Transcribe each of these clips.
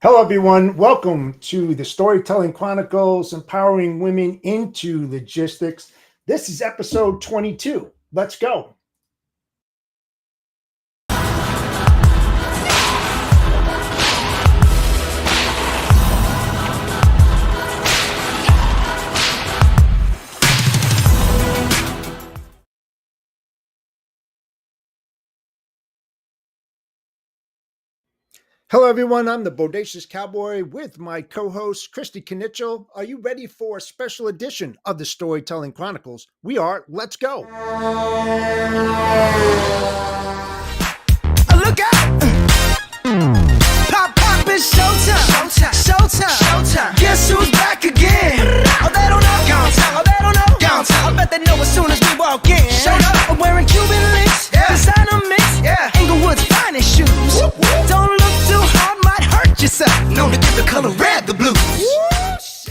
Hello, everyone. Welcome to the Storytelling Chronicles, Empowering Women into Logistics. This is episode 22. Let's go. Hello, everyone. I'm the Bodacious Cowboy with my co-host, Christy Knichel. Are you ready for a special edition of the Storytelling Chronicles? We are. Let's go. Look out! Pop, it's showtime. Showtime. Guess who's back again? Oh, they don't know. Gone tell. I bet they know as soon as we walk in. Showed up. I'm wearing Cuban links. Yeah. Designer mix. Yeah. Inglewood's finest shoes. Whoop. Don't look too hard, might hurt yourself. Known to give the color red the blues.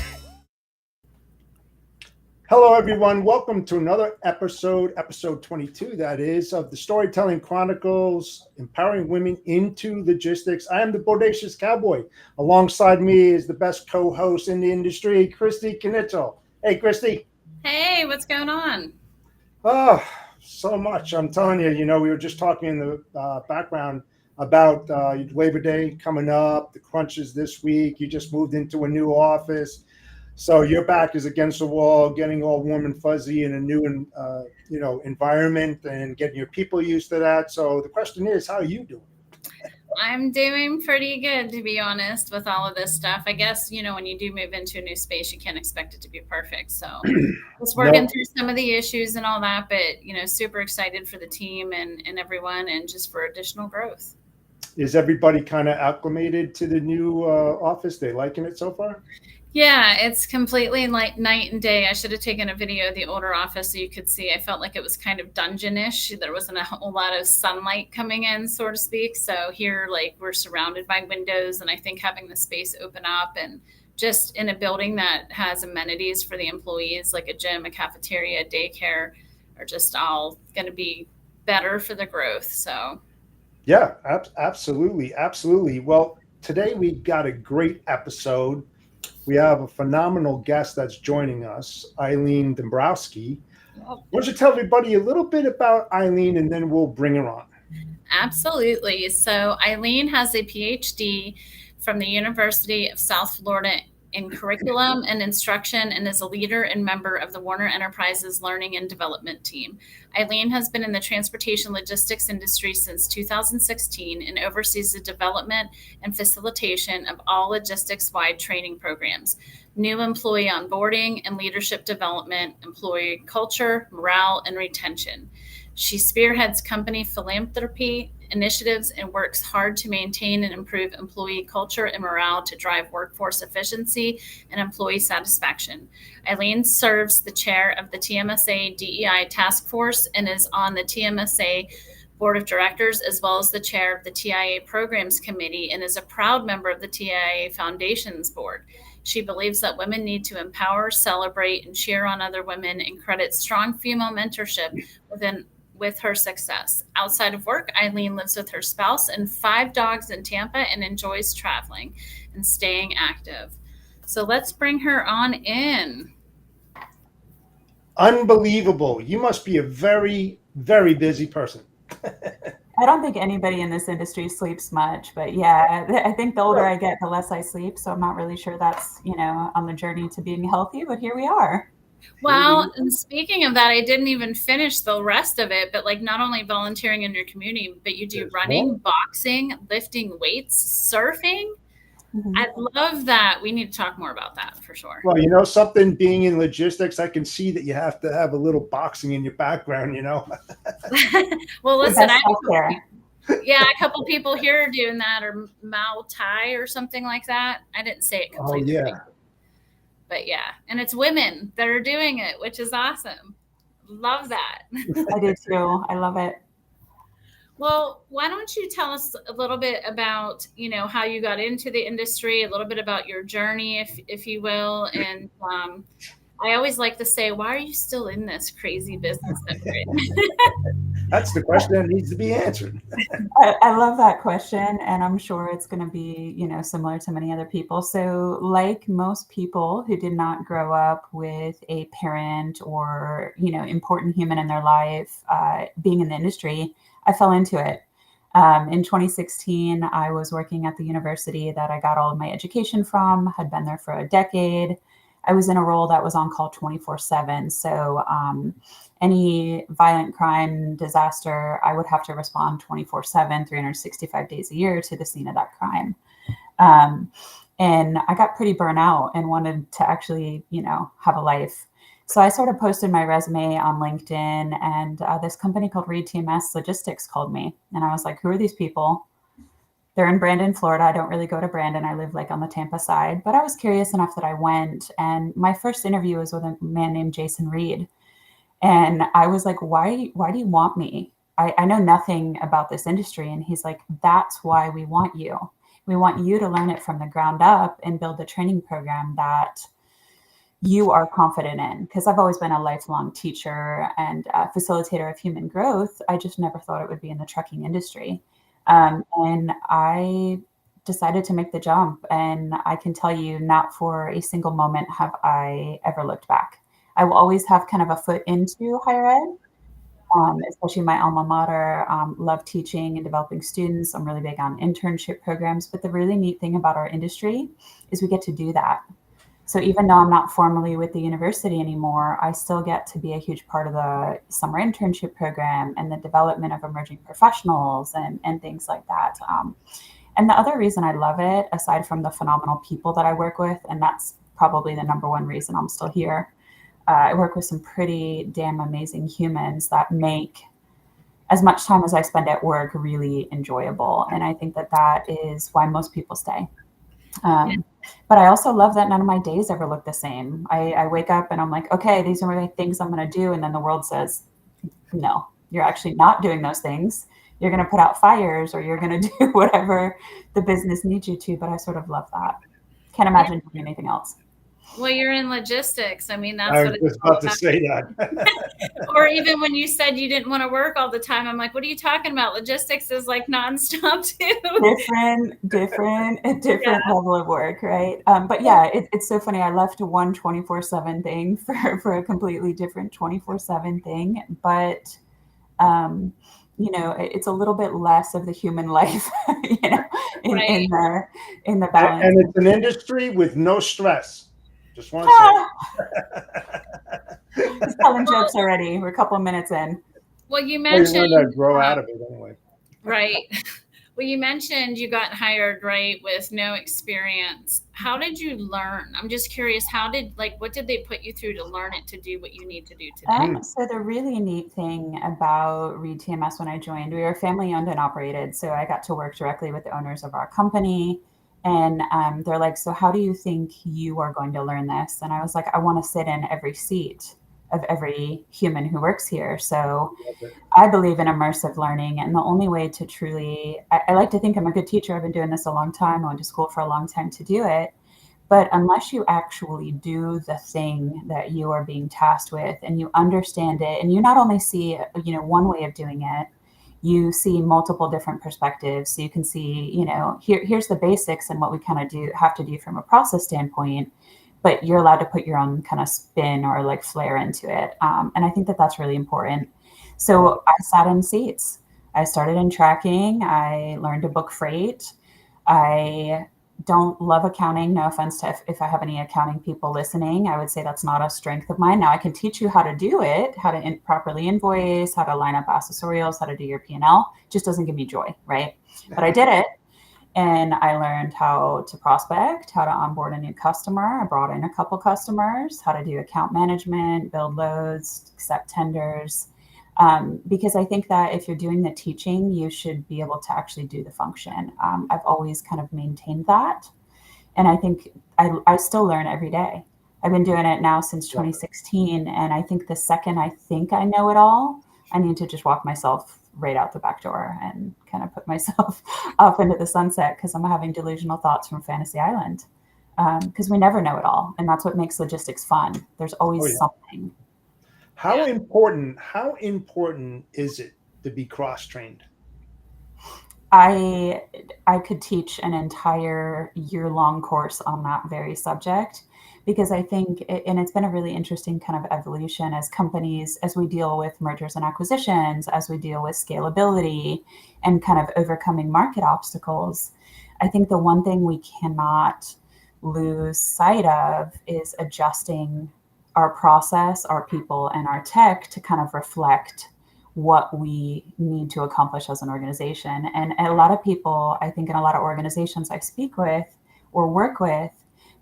Hello, everyone. Welcome to another episode 22, that is, of the Storytelling Chronicles, Empowering Women into Logistics. I am the Bodacious Cowboy. Alongside me is the best co-host in the industry, Christy Knichel. Hey, Christy. Hey, what's going on? Oh, so much. I'm telling you, we were just talking in the background about Labor Day coming up, the crunches this week. You just moved into a new office. So your back is against the wall, getting all warm and fuzzy in a new, environment and getting your people used to that. So the question is, how are you doing? I'm doing pretty good, to be honest, with all of this stuff. I guess, when you do move into a new space, you can't expect it to be perfect. So just working through some of the issues and all that, but, super excited for the team and everyone and just for additional growth. Is everybody kind of acclimated to the new office? They liking it so far? Yeah, it's completely like night and day. I should have taken a video of the older office so you could see. I felt like it was kind of dungeon-ish. There wasn't a whole lot of sunlight coming in, so to speak. So here, we're surrounded by windows, and I think having the space open up and just in a building that has amenities for the employees, like a gym, a cafeteria, a daycare, are just all going to be better for the growth. So, yeah, absolutely. Well, today we've got a great episode. We have a phenomenal guest that's joining us, Eileen Dombrowski. Why don't you tell everybody a little bit about Eileen, and then we'll bring her on. Absolutely. So Eileen has a PhD from the University of South Florida in curriculum and instruction and is a leader and member of the Warner Enterprises Learning and Development Team. Eileen has been in the transportation logistics industry since 2016 and oversees the development and facilitation of all logistics-wide training programs, new employee onboarding and leadership development, employee culture, morale, and retention. She spearheads company philanthropy initiatives and works hard to maintain and improve employee culture and morale to drive workforce efficiency and employee satisfaction. Eileen serves the chair of the TMSA DEI Task Force and is on the TMSA Board of Directors, as well as the chair of the TIA Programs Committee, and is a proud member of the TIA Foundations Board. She believes that women need to empower, celebrate, and cheer on other women and credits strong female mentorship with her success. Outside of work, Eileen lives with her spouse and 5 dogs in Tampa and enjoys traveling and staying active. So let's bring her on in. Unbelievable. You must be a very, very busy person. I don't think anybody in this industry sleeps much, but yeah, I think the older I get, the less I sleep. So I'm not really sure that's, on the journey to being healthy, but here we are. Well, and speaking of that, I didn't even finish the rest of it, but not only volunteering in your community, but you do running, boxing, lifting weights, surfing. Mm-hmm. I love that. We need to talk more about that for sure. Well, something being in logistics, I can see that you have to have a little boxing in your background, Well, listen, a couple people here are doing that, or Muay Thai or something like that. I didn't say it completely. Oh, yeah. But yeah, and it's women that are doing it, which is awesome. Love that. I do too. I love it. Well, why don't you tell us a little bit about, how you got into the industry, a little bit about your journey, if you will. And I always like to say, why are you still in this crazy business that we're in? That's the question that needs to be answered. I love that question, and I'm sure it's going to be, similar to many other people. So, like most people who did not grow up with a parent or, important human in their life, being in the industry, I fell into it. In 2016, I was working at the university that I got all of my education from, had been there for a decade. I was in a role that was on call 24/7. So, any violent crime, disaster, I would have to respond 24/7, 365 days a year to the scene of that crime. And I got pretty burnt out and wanted to actually, have a life. So I sort of posted my resume on LinkedIn, and this company called Reed TMS Logistics called me. And I was like, who are these people? They're in Brandon, Florida. I don't really go to Brandon. I live like on the Tampa side, but I was curious enough that I went. And my first interview was with a man named Jason Reed. And I was like, why do you want me? I know nothing about this industry. And he's like, that's why we want you. We want you to learn it from the ground up and build a training program that you are confident in. Because I've always been a lifelong teacher and facilitator of human growth. I just never thought it would be in the trucking industry. And I decided to make the jump. And I can tell you, not for a single moment have I ever looked back. I will always have kind of a foot into higher ed, especially my alma mater. Love teaching and developing students. I'm really big on internship programs. But the really neat thing about our industry is we get to do that. So even though I'm not formally with the university anymore, I still get to be a huge part of the summer internship program and the development of emerging professionals and things like that. And the other reason I love it, aside from the phenomenal people that I work with, and that's probably the number one reason I'm still here, I work with some pretty damn amazing humans that make as much time as I spend at work really enjoyable. And I think that is why most people stay. But I also love that none of my days ever look the same. I wake up and I'm like, okay, these are the things I'm going to do. And then the world says, no, you're actually not doing those things. You're going to put out fires or you're going to do whatever the business needs you to. But I sort of love that. Can't imagine doing anything else. Well, you're in logistics. I mean, that's I what was it's just all about to about. say that. Or even when you said you didn't want to work all the time, I'm like, what are you talking about? Logistics is like nonstop too. Different level of work, right? But yeah, it's so funny. I left one 24/7 thing for a completely different 24/7 thing. But it's a little bit less of the human life, Right. in the balance. And it's an industry with no stress. Just want to say. He's telling jokes already. We're a couple of minutes in. Well, you Well, you mentioned learn to grow out of it anyway. right. Well, you mentioned you got hired, right, with no experience. How did you learn? I'm just curious, what did they put you through to learn it to do what you need to do today? So the really neat thing about Reed TMS when I joined, we were family owned and operated. So I got to work directly with the owners of our company. And they're like, so how do you think you are going to learn this? And I was like, I want to sit in every seat of every human who works here. So I believe in immersive learning. And the only way to truly, I like to think I'm a good teacher. I've been doing this a long time. I went to school for a long time to do it. But unless you actually do the thing that you are being tasked with and you understand it, and you not only see, one way of doing it, you see multiple different perspectives. So you can see, here's the basics and what we kind of have to do from a process standpoint, but you're allowed to put your own kind of spin or like flair into it. And I think that that's really important. So I sat in seats. I started in tracking. I learned to book freight. I don't love accounting. No offense to if I have any accounting people listening, I would say that's not a strength of mine. Now I can teach you how to do it, how to properly invoice, how to line up accessorials, how to do your P&L. Just doesn't give me joy, right? But I did it. And I learned how to prospect, how to onboard a new customer. I brought in a couple customers, how to do account management, build loads, accept tenders. Because I think that if you're doing the teaching, you should be able to actually do the function. I've always kind of maintained that. And I think I still learn every day. I've been doing it now since 2016. And I think the second I think I know it all, I need to just walk myself right out the back door and kind of put myself off into the sunset because I'm having delusional thoughts from Fantasy Island. Because we never know it all. And that's what makes logistics fun. There's always something. How important is it to be cross-trained? I could teach an entire year-long course on that very subject, because I think, and it's been a really interesting kind of evolution as companies, as we deal with mergers and acquisitions, as we deal with scalability and kind of overcoming market obstacles. I think the one thing we cannot lose sight of is adjusting our process, our people, and our tech to kind of reflect what we need to accomplish as an organization. And a lot of people, I think, in a lot of organizations I speak with or work with,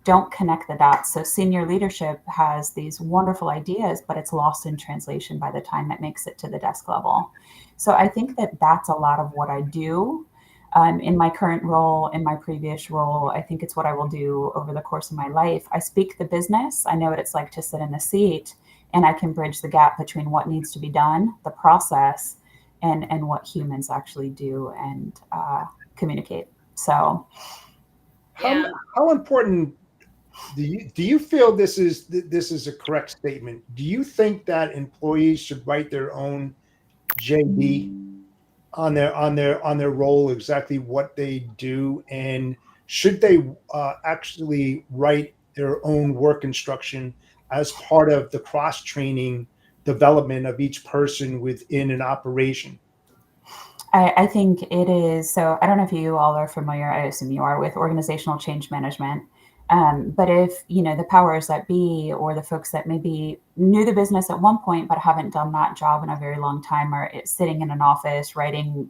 don't connect the dots. So senior leadership has these wonderful ideas, but it's lost in translation by the time it makes it to the desk level. So I think that that's a lot of what I do. In my current role, in my previous role, I think it's what I will do over the course of my life. I speak the business. I know what it's like to sit in the seat, and I can bridge the gap between what needs to be done, the process, and what humans actually do and communicate. So, Yeah. How important do you feel this is a correct statement? Do you think that employees should write their own JD on their role, exactly what they do, and should they actually write their own work instruction as part of the cross training development of each person within an operation? I think it is. So I don't know if you all are familiar, I assume you are, with organizational change management. But if, the powers that be or the folks that maybe knew the business at one point, but haven't done that job in a very long time, are sitting in an office writing,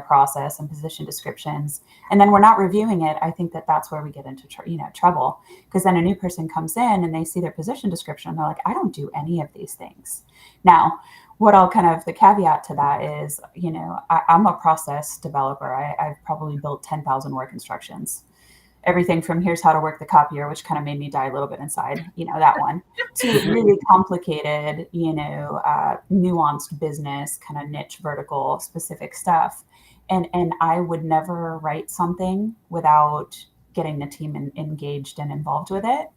process and position descriptions, and then we're not reviewing it, I think that that's where we get into, trouble. Because then a new person comes in and they see their position description and they're like, I don't do any of these things. Now, what I'll kind of, the caveat to that is, I'm a process developer. I've probably built 10,000 work instructions. Everything from here's how to work the copier, which kind of made me die a little bit inside, that one, to really complicated, nuanced business, kind of niche, vertical, specific stuff. And I would never write something without getting the team engaged and involved with it,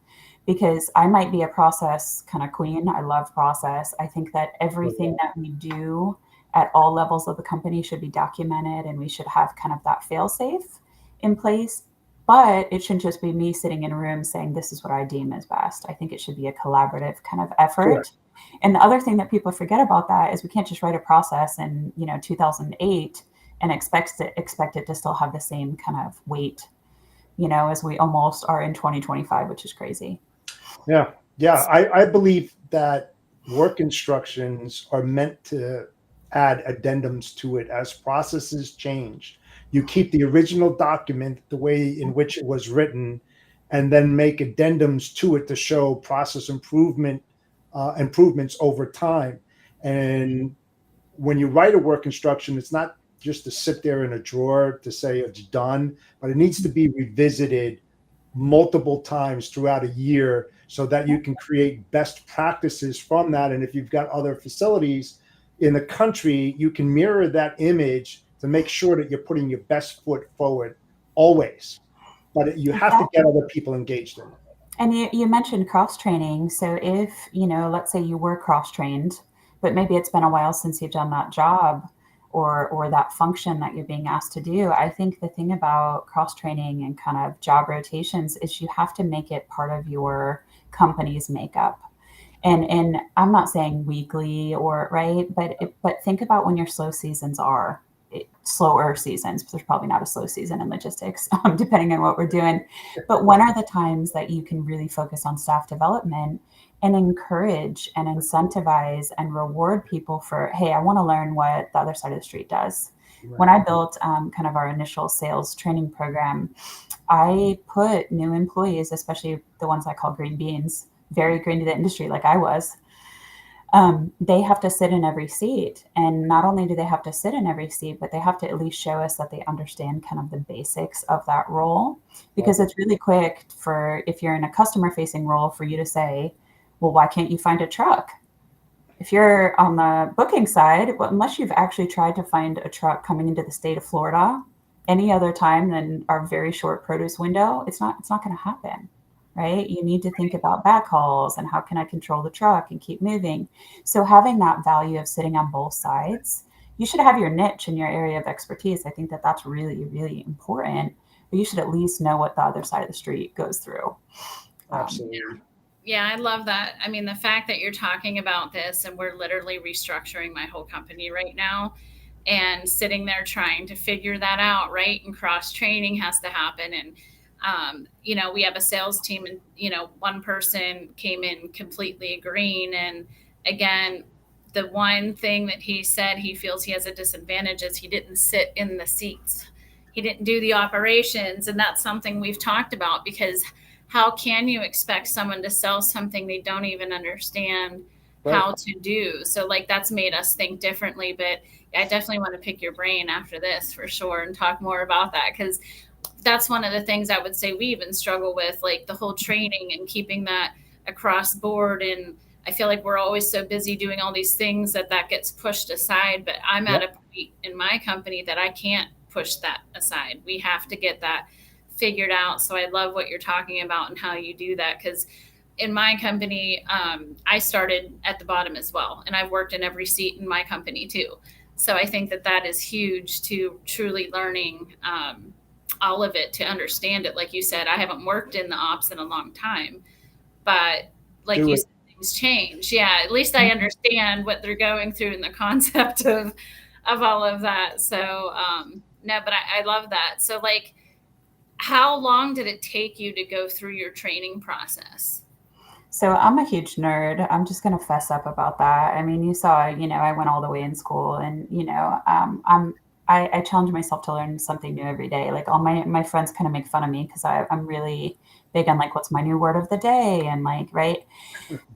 because I might be a process kind of queen. I love process. I think that everything that we do at all levels of the company should be documented, and we should have kind of that fail safe in place. But it shouldn't just be me sitting in a room saying, this is what I deem as best. I think it should be a collaborative kind of effort. Sure. And the other thing that people forget about that is we can't just write a process in, 2008 and expect it to still have the same kind of weight, as we almost are in 2025, which is crazy. Yeah. I believe that work instructions are meant to add addendums to it as processes change. You keep the original document the way in which it was written, and then make addendums to it to show process improvements over time. And when you write a work instruction, it's not just to sit there in a drawer to say it's done, but it needs to be revisited multiple times throughout a year so that you can create best practices from that. And if you've got other facilities in the country, you can mirror that image to make sure that you're putting your best foot forward always. But you have to get other people engaged in it. And you mentioned cross-training. So if, let's say you were cross-trained, but maybe it's been a while since you've done that job or that function that you're being asked to do. I think the thing about cross-training and kind of job rotations is you have to make it part of your company's makeup. And I'm not saying weekly or right, but think about when your slower seasons. There's probably not a slow season in logistics, depending on what we're doing. But when are the times that you can really focus on staff development and encourage and incentivize and reward people for, hey, I want to learn what the other side of the street does. Right. When I built kind of our initial sales training program, I put new employees, especially the ones I call green beans, very green to the industry like I was. They have to sit in every seat. And not only do they have to sit in every seat, but they have to at least show us that they understand kind of the basics of that role. Because it's really quick for, if you're in a customer facing role, for you to say, well, why can't you find a truck? If you're on the booking side, well, unless you've actually tried to find a truck coming into the state of Florida any other time than our very short produce window, it's not going to happen. Right? You need to think about backhauls and how can I control the truck and keep moving. So having that value of sitting on both sides you should have your niche and your area of expertise. I think that that's really, really important, but you should at least know what the other side of the street goes through. Absolutely. Yeah, I love that. I mean, the fact that you're talking about this and we're literally restructuring my whole company right now and sitting there trying to figure that out, right? And cross training has to happen. And, we have a sales team and, one person came in completely green. And again, the one thing that he said he feels he has a disadvantage is he didn't sit in the seats. He didn't do the operations. And that's something we've talked about, because how can you expect someone to sell something they don't even understand Right. how to do? So like that's made us think differently, but I definitely want to pick your brain after this for sure and talk more about that, because that's one of the things I would say we even struggle with, like the whole training and keeping that across board. And I feel like we're always so busy doing all these things that gets pushed aside. But I'm at a point in my company that I can't push that aside. We have to get that figured out. So I love what you're talking about and how you do that, because in my company, I started at the bottom as well, and I've worked in every seat in my company too. So I think that is huge to truly learning all of it, to understand it. Like you said, I haven't worked in the ops in a long time, but like Do you it. said, things change. Yeah, at least I understand what they're going through and the concept of all of that. So no, but I love that. So like, how long did it take you to go through your training process? So I'm a huge nerd. I'm just going to fess up about that. I mean, you saw, I went all the way in school, and I challenge myself to learn something new every day. Like all my friends kind of make fun of me because I'm really big on like what's my new word of the day and like right.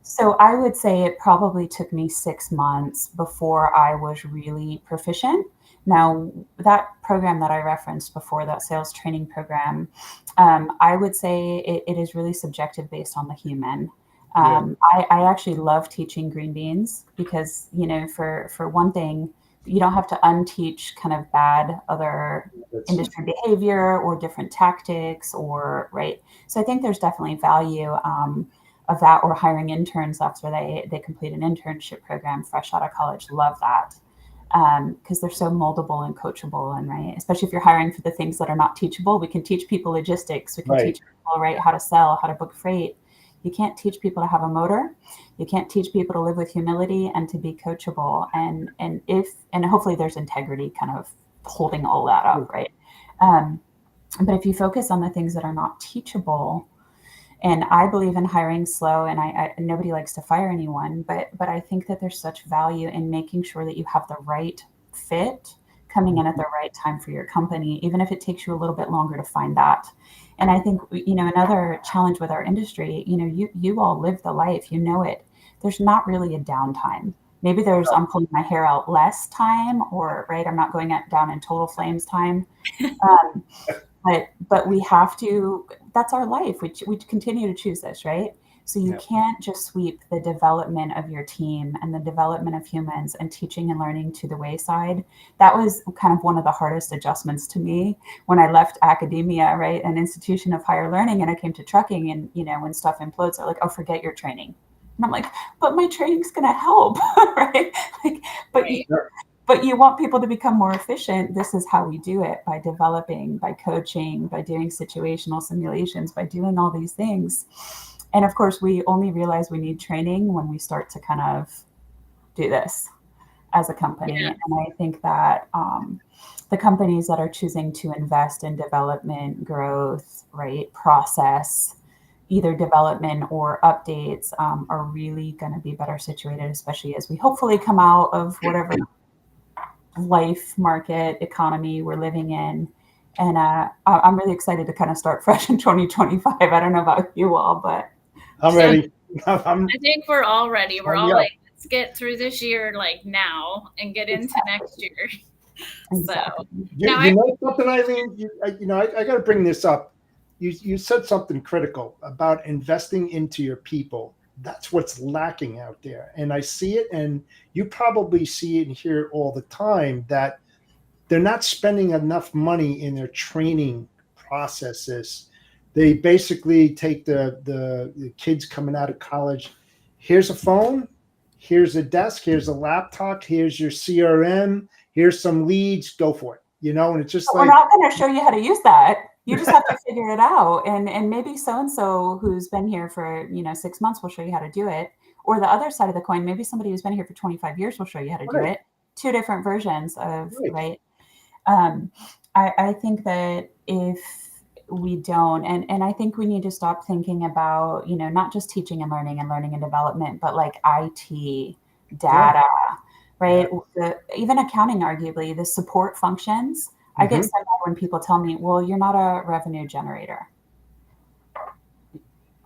So I would say it probably took me 6 months before I was really proficient. Now, that program that I referenced before, that sales training program, I would say it is really subjective based on the human. I actually love teaching green beans because, for one thing, you don't have to unteach kind of bad other industry behavior or different tactics or right. So I think there's definitely value of that, or hiring interns after they complete an internship program fresh out of college. Love that. Because they're so moldable and coachable, and right, especially if you're hiring for the things that are not teachable. We can teach people logistics. We can teach people right how to sell, how to book freight. You can't teach people to have a motor. You can't teach people to live with humility and to be coachable. And hopefully there's integrity kind of holding all that up, right? But if you focus on the things that are not teachable, and I believe in hiring slow, and I nobody likes to fire anyone, but I think that there's such value in making sure that you have the right fit coming in at the right time for your company, even if it takes you a little bit longer to find that. And I think, another challenge with our industry, you all live the life, it. There's not really a downtime. Maybe there's I'm pulling my hair out less time, or right, I'm not going down in total flames time. But we have to, that's our life. We continue to choose this, right? So you can't just sweep the development of your team and the development of humans and teaching and learning to the wayside. That was kind of one of the hardest adjustments to me when I left academia, right? An institution of higher learning, and I came to trucking, and, when stuff implodes, they're like, oh, forget your training. And I'm like, but my training's going to help, right? Like, but you want people to become more efficient. This is how we do it, by developing, by coaching, by doing situational simulations, by doing all these things. And of course, we only realize we need training when we start to kind of do this as a company. Yeah. And I think that the companies that are choosing to invest in development, growth, right, process, either development or updates, are really going to be better situated, especially as we hopefully come out of whatever life, market, economy we're living in. And I'm really excited to kind of start fresh in 2025. I don't know about you all, but I'm ready. I think we're all ready. We're all like, let's get through this year like now and get into next year. Exactly. So you know something, Eileen? I got to bring this up. You said something critical about investing into your people. That's what's lacking out there. And I see it, and you probably see it and hear it all the time, that they're not spending enough money in their training processes. They basically take the kids coming out of college. Here's a phone, here's a desk, here's a laptop, here's your CRM, Here's some leads, go for it. And it's just But we're like, not going to show you how to use that. You just have to figure it out. And maybe so-and-so who's been here for, 6 months will show you how to do it. Or the other side of the coin, maybe somebody who's been here for 25 years will show you how to do right, it. Two different versions of, right. right? I think that if we don't, and I think we need to stop thinking about, not just teaching and learning and development, but like IT, Yeah. data, right? Yeah. Even accounting, arguably, the support functions. I get Mhm. so mad when people tell me, well, you're not a revenue generator.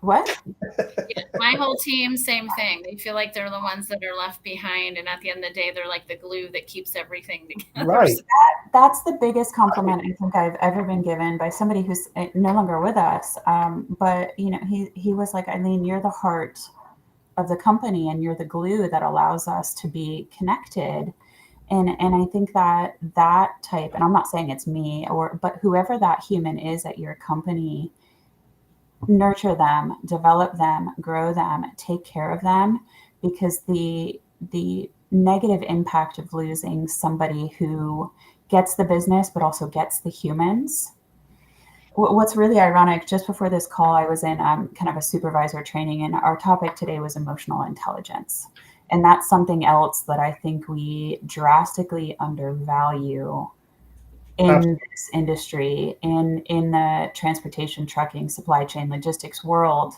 What? Yeah, my whole team, same thing. They feel like they're the ones that are left behind, and at the end of the day, they're like the glue that keeps everything together. Right. So, That's the biggest compliment I think I've ever been given by somebody who's no longer with us. But he was like, Eileen, you're the heart of the company, and you're the glue that allows us to be connected. And I think that type, and I'm not saying it's me, but whoever that human is at your company, nurture them, develop them, grow them, take care of them, because the negative impact of losing somebody who gets the business but also gets the humans. What's really ironic, just before this call, I was in kind of a supervisor training, and our topic today was emotional intelligence. And that's something else that I think we drastically undervalue in this industry, in the transportation, trucking, supply chain, logistics world.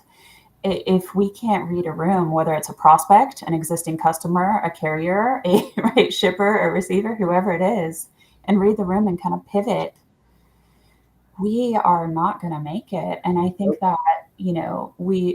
If we can't read a room, whether it's a prospect, an existing customer, a carrier, a right shipper, a receiver, whoever it is, and read the room and kind of pivot, we are not going to make it. And I think that,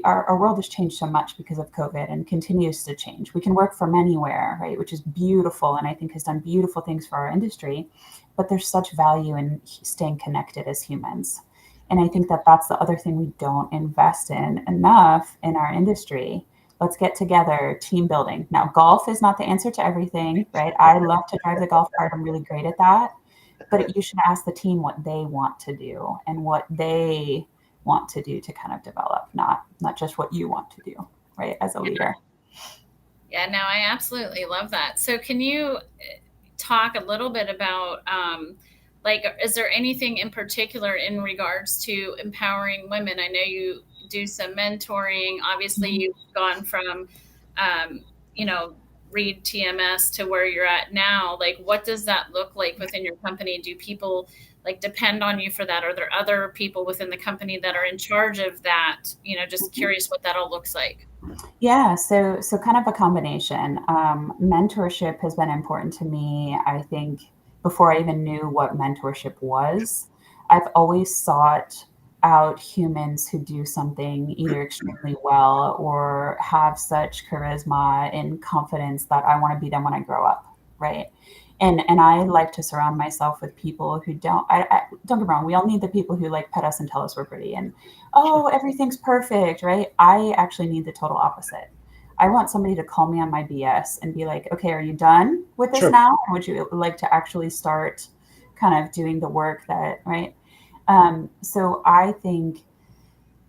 our world has changed so much because of COVID and continues to change. We can work from anywhere, right? Which is beautiful. And I think has done beautiful things for our industry, but there's such value in staying connected as humans. And I think that that's the other thing we don't invest in enough in our industry. Let's get together, team building. Now, golf is not the answer to everything, right? I love to drive the golf cart. I'm really great at that. But you should ask the team what they want to do and what they want to do to kind of develop, not just what you want to do, right, as a leader. Yeah, no, I absolutely love that. So can you talk a little bit about is there anything in particular in regards to empowering women? I know you do some mentoring. Obviously, you've gone from read TMS to where you're at now. Like, what does that look like within your company? Do people depend on you for that? Are there other people within the company that are in charge of that? Just curious what that all looks like. Yeah, so kind of a combination. Mentorship has been important to me. I think before I even knew what mentorship was, I've always sought out humans who do something either extremely well or have such charisma and confidence that I want to be them when I grow up, right? And I like to surround myself with people who don't. Don't get me wrong. We all need the people who pet us and tell us we're pretty and everything's perfect, right? I actually need the total opposite. I want somebody to call me on my BS and be like, okay, are you done with this now? And would you like to actually start kind of doing the work that, right? So I think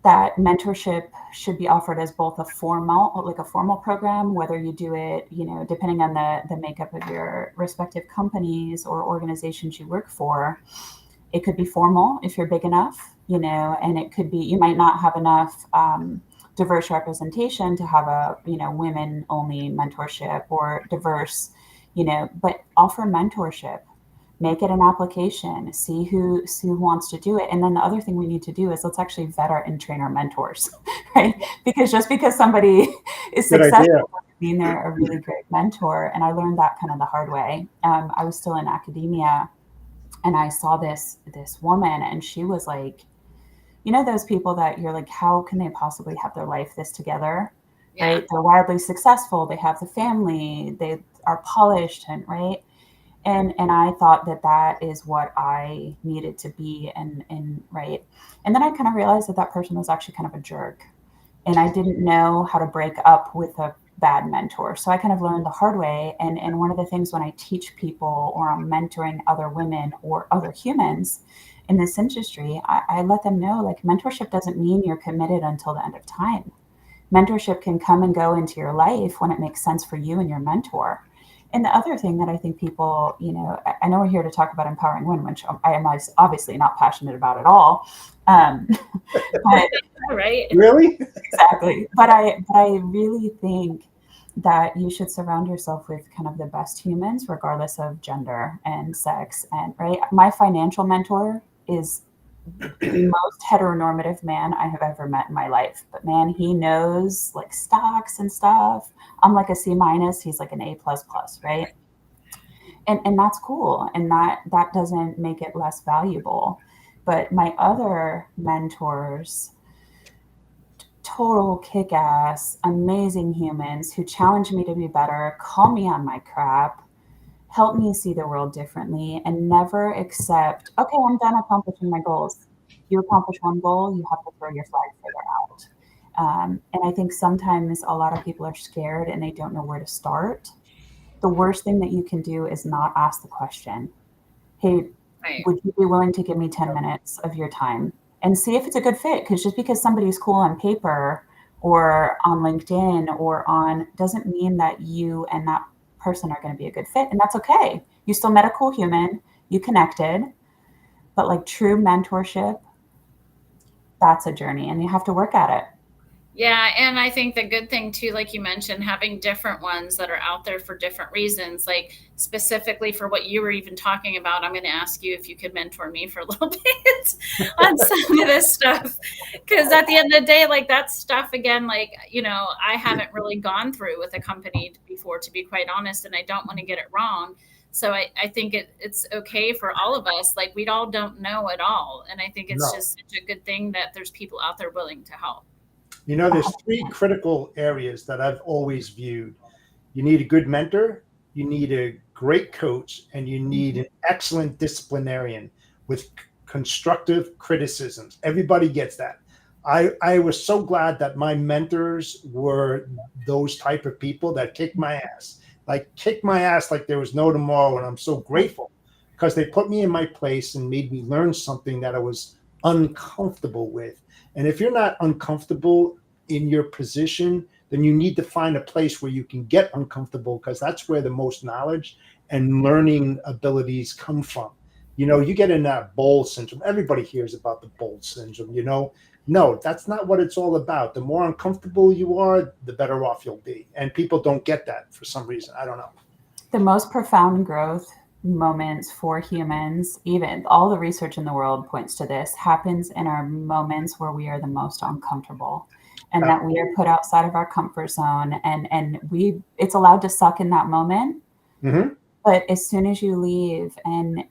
that mentorship should be offered as both a formal program, whether you do it, depending on the makeup of your respective companies or organizations you work for. It could be formal if you're big enough, and it could be, you might not have enough diverse representation to have a, women only mentorship or diverse, but offer mentorship. Make it an application, see who wants to do it. And then the other thing we need to do is let's actually vet and train our mentors, right? Because just because somebody is successful doesn't mean they're a really great mentor. And I learned that kind of the hard way. I was still in academia and I saw this woman, and she was like, those people that you're like, how can they possibly have their life this together? Yeah. Right? They're wildly successful. They have the family. They are polished, and right. And I thought that is what I needed to be, and right. And then I kind of realized that person was actually kind of a jerk, and I didn't know how to break up with a bad mentor. So I kind of learned the hard way. And one of the things when I teach people or I'm mentoring other women or other humans in this industry, I let them know, mentorship doesn't mean you're committed until the end of time. Mentorship can come and go into your life when it makes sense for you and your mentor. And the other thing that I think people, I know we're here to talk about empowering women, which I am obviously not passionate about at all. But Right. Really? exactly. But I really think that you should surround yourself with kind of the best humans, regardless of gender and sex. And right, my financial mentor is the most heteronormative man I have ever met in my life. But man, he knows like stocks and stuff. I'm like a C minus. He's like an A plus plus, right? And that's cool. And that doesn't make it less valuable. But my other mentors, total kick-ass, amazing humans who challenge me to be better, call me on my crap, help me see the world differently, and never accept, okay, I'm done accomplishing my goals. You accomplish one goal, you have to throw your flag further out. And I think sometimes a lot of people are scared and they don't know where to start. The worst thing that you can do is not ask the question, hey, Right. would you be willing to give me 10 minutes of your time and see if it's a good fit? Because just because somebody's cool on paper or on LinkedIn or on doesn't mean that you and that person are going to be a good fit. And that's okay. You still met a cool human, you connected, but like true mentorship, that's a journey and you have to work at it. Yeah, and I think the good thing too, like you mentioned, having different ones that are out there for different reasons, like specifically for what you were even talking about, I'm going to ask you if you could mentor me for a little bit on some of this stuff. Because at the end of the day, like that stuff, again, like, I haven't really gone through with a company before, to be quite honest, and I don't want to get it wrong. So I think it's okay for all of us. Like we all don't know it all. And I think it's No. just such a good thing that there's people out there willing to help. There's three critical areas that I've always viewed. You need a good mentor, you need a great coach, and you need an excellent disciplinarian with constructive criticisms. Everybody gets that. I was so glad that my mentors were those type of people that kicked my ass. Like kicked my ass like there was no tomorrow. And I'm so grateful because they put me in my place and made me learn something that I was uncomfortable with. And if you're not uncomfortable in your position, then you need to find a place where you can get uncomfortable because that's where the most knowledge and learning abilities come from. You get in that bowl syndrome. Everybody hears about the bowl syndrome, No, that's not what it's all about. The more uncomfortable you are, the better off you'll be. And people don't get that for some reason. I don't know. The most profound growth moments for humans, even all the research in the world points to this, happens in our moments where we are the most uncomfortable and that we are put outside of our comfort zone and it's allowed to suck in that moment. Mm-hmm. But as soon as you leave, and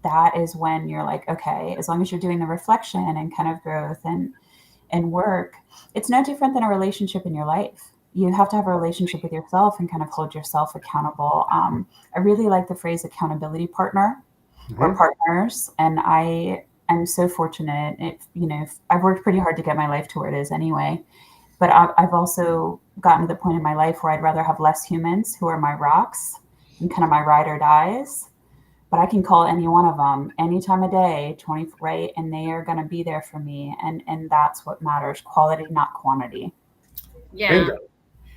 that is when you're like, okay, as long as you're doing the reflection and kind of growth and work, it's no different than a relationship in your life. You have to have a relationship with yourself and kind of hold yourself accountable. I really like the phrase accountability partner or partners. And I am so fortunate. I've worked pretty hard to get my life to where it is anyway. But I've also gotten to the point in my life where I'd rather have less humans who are my rocks and kind of my ride or dies. But I can call any one of them any time of day, 24, right? And they are going to be there for me. And that's what matters, quality, not quantity. Yeah. Bingo.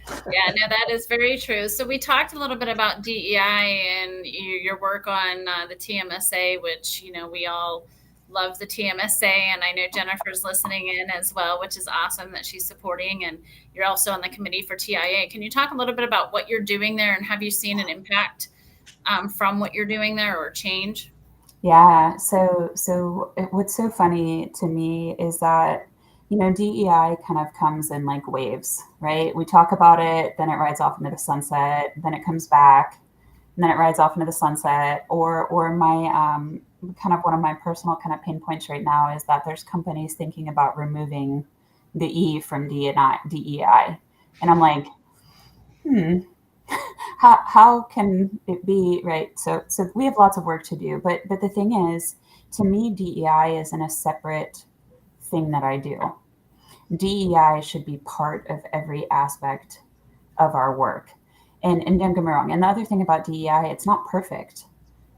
Yeah, no, that is very true. So we talked a little bit about DEI and your work on the TMSA, which, we all love the TMSA. And I know Jennifer's listening in as well, which is awesome that she's supporting. And you're also on the committee for TIA. Can you talk a little bit about what you're doing there and have you seen an impact from what you're doing there or change? Yeah. So what's so funny to me is that, DEI kind of comes in like waves, right? We talk about it, then it rides off into the sunset, then it comes back, and then it rides off into the sunset. Or my kind of one of my personal kind of pain points right now is that there's companies thinking about removing the E from DEI. And I'm like, how can it be, right? So we have lots of work to do, but the thing is, to me, DEI isn't a separate thing that I do. DEI should be part of every aspect of our work. And don't get me wrong. And the other thing about DEI, it's not perfect.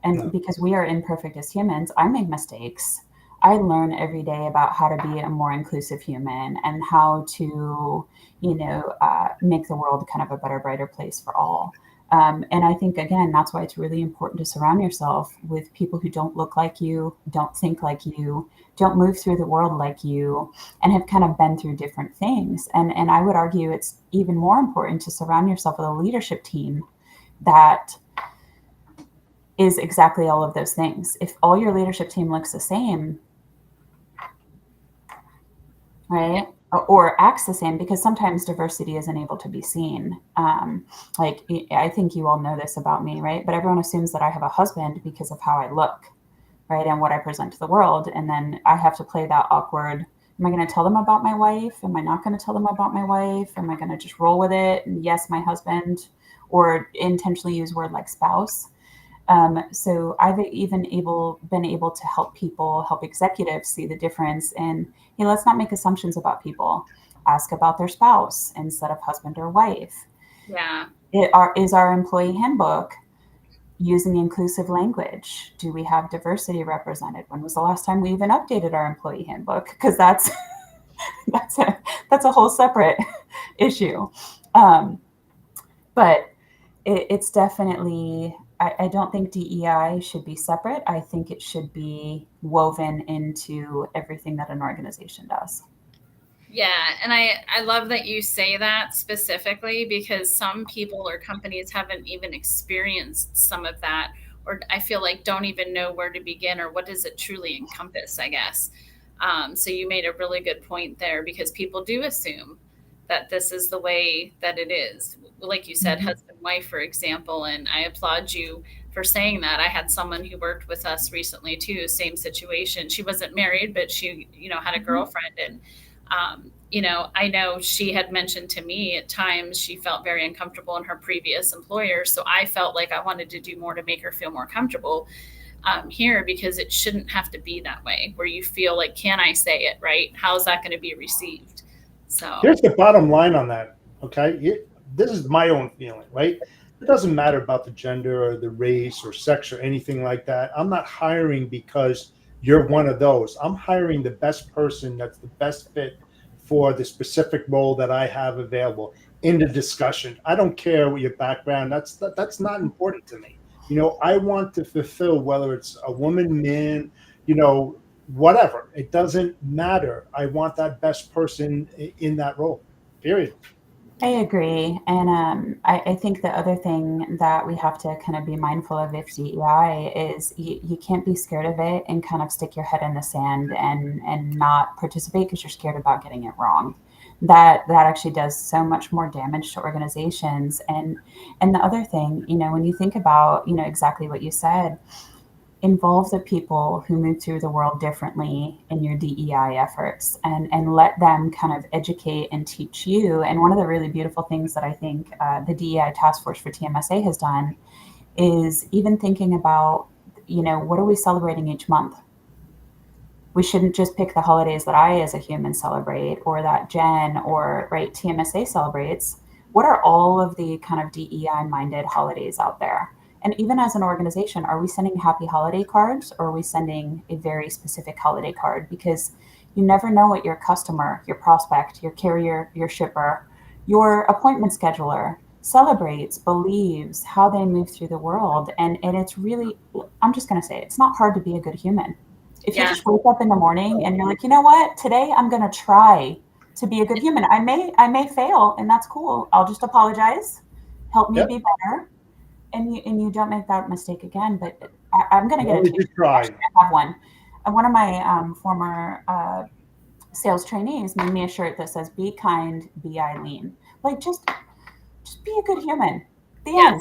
And because we are imperfect as humans, I make mistakes. I learn every day about how to be a more inclusive human and how to, make the world kind of a better, brighter place for all. And I think, again, that's why it's really important to surround yourself with people who don't look like you, don't think like you, don't move through the world like you, and have kind of been through different things. And I would argue it's even more important to surround yourself with a leadership team that is exactly all of those things. If all your leadership team looks the same, right? Or acts the same, because sometimes diversity isn't able to be seen. Like, I think you all know this about me, right? But everyone assumes that I have a husband because of how I look, right? And what I present to the world. And then I have to play that awkward, am I going to tell them about my wife? Am I not going to tell them about my wife? Am I going to just roll with it? And yes, my husband, or intentionally use word like spouse. So I've even been able to help executives see the difference in, hey, let's not make assumptions about people. Ask about their spouse instead of husband or wife. Yeah. Is our employee handbook using inclusive language? Do we have diversity represented? When was the last time we even updated our employee handbook? Because that's a whole separate issue. But it's definitely, I don't think DEI should be separate. I think it should be woven into everything that an organization does. Yeah, and I love that you say that specifically, because some people or companies haven't even experienced some of that, or I feel like don't even know where to begin or what does it truly encompass, I guess. So you made a really good point there, because people do assume that this is the way that it is. Like you said, husband, wife, for example, and I applaud you for saying that. I had someone who worked with us recently too, same situation. She wasn't married, but she, had a girlfriend, and I know she had mentioned to me at times she felt very uncomfortable in her previous employer. So I felt like I wanted to do more to make her feel more comfortable here, because it shouldn't have to be that way, where you feel like, can I say it, right? How is that going to be received? So here's the bottom line on that. Okay. This is my own feeling, right? It doesn't matter about the gender or the race or sex or anything like that. I'm not hiring because you're one of those. I'm hiring the best person that's the best fit for the specific role that I have available in the discussion. I don't care what your background, that's not important to me. I want to fulfill, whether it's a woman, man, whatever. It doesn't matter. I want that best person in that role, period. I agree. And I think the other thing that we have to kind of be mindful of with DEI is you can't be scared of it and kind of stick your head in the sand and not participate because you're scared about getting it wrong. That actually does so much more damage to organizations. And the other thing, when you think about, exactly what you said, involve the people who move through the world differently in your DEI efforts, and let them kind of educate and teach you. And one of the really beautiful things that I think the DEI task force for TMSA has done is even thinking about, what are we celebrating each month? We shouldn't just pick the holidays that I as a human celebrate, or that Jen or TMSA celebrates. What are all of the kind of DEI minded holidays out there? And even as an organization, are we sending happy holiday cards, or are we sending a very specific holiday card? Because you never know what your customer, your prospect, your carrier, your shipper, your appointment scheduler celebrates, believes, how they move through the world. And it's really, I'm just going to say, it's not hard to be a good human. If you just wake up in the morning and you're like, you know what, today I'm going to try to be a good human. I may fail, and that's cool. I'll just apologize. Help me be better. And you don't make that mistake again. But I'm going to get it. I have one. One of my former sales trainees made me a shirt that says, "Be kind, be Eileen." Like, just be a good human. The end.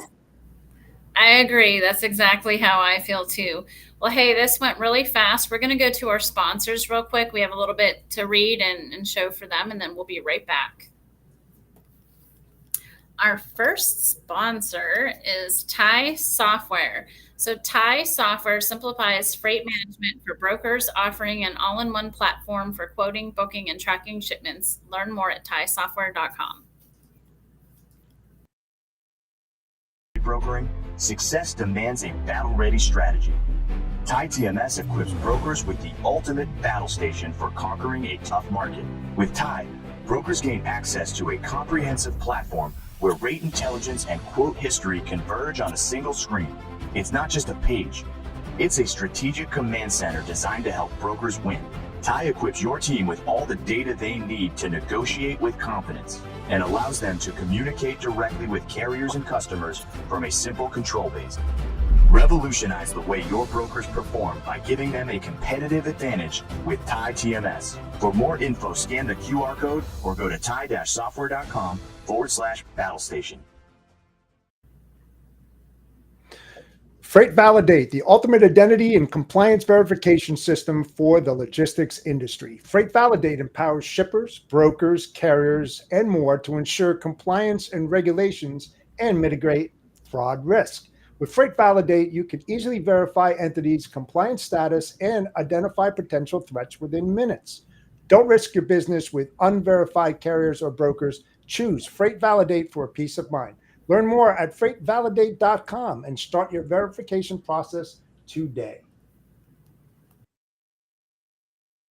I agree. That's exactly how I feel too. Well, hey, this went really fast. We're going to go to our sponsors real quick. We have a little bit to read and show for them, and then we'll be right back. Our first sponsor is TIE Software. So TIE Software simplifies freight management for brokers, offering an all-in-one platform for quoting, booking, and tracking shipments. Learn more at tiesoftware.com. Brokering, success demands a battle-ready strategy. TIE TMS equips brokers with the ultimate battle station for conquering a tough market. With TIE, brokers gain access to a comprehensive platform where rate intelligence and quote history converge on a single screen. It's not just a page. It's a strategic command center designed to help brokers win. TIE equips your team with all the data they need to negotiate with confidence and allows them to communicate directly with carriers and customers from a simple control base. Revolutionize the way your brokers perform by giving them a competitive advantage with TIE TMS. For more info, scan the QR code or go to tie-software.com/battlestation. Freight Validate, the ultimate identity and compliance verification system for the logistics industry. Freight Validate empowers shippers, brokers, carriers, and more to ensure compliance and regulations and mitigate fraud risk. With Freight Validate, you can easily verify entities' compliance status and identify potential threats within minutes. Don't risk your business with unverified carriers or brokers. Choose Freight Validate for a peace of mind. Learn more at freightvalidate.com and start your verification process today.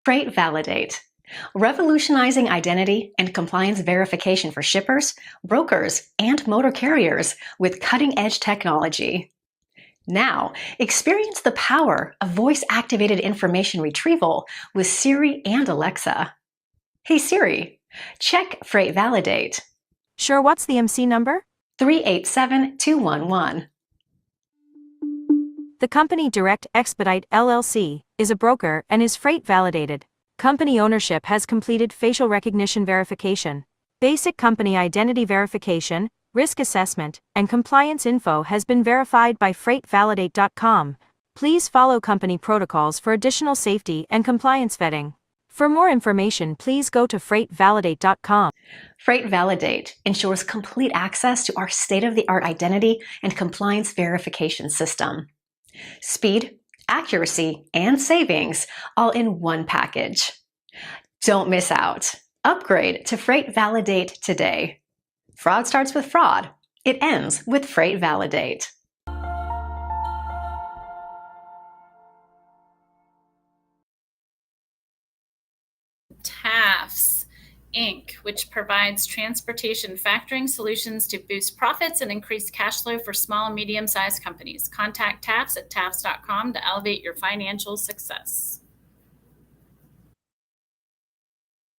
Freight Validate, revolutionizing identity and compliance verification for shippers, brokers, and motor carriers with cutting-edge technology. Now, experience the power of voice-activated information retrieval with Siri and Alexa. Hey Siri, check Freight Validate. Sure, what's the MC number? 387211. The company Direct Expedite LLC is a broker and is freight validated. Company ownership has completed facial recognition verification. Basic company identity verification, risk assessment, and compliance info has been verified by freightvalidate.com. Please follow company protocols for additional safety and compliance vetting. For more information, please go to freightvalidate.com. Freight Validate ensures complete access to our state-of-the-art identity and compliance verification system. Speed, accuracy, and savings all in one package. Don't miss out. Upgrade to Freight Validate today. Fraud starts with fraud. It ends with Freight Validate. TAFS Inc., which provides transportation factoring solutions to boost profits and increase cash flow for small and medium-sized companies. Contact TAFS at tafs.com to elevate your financial success.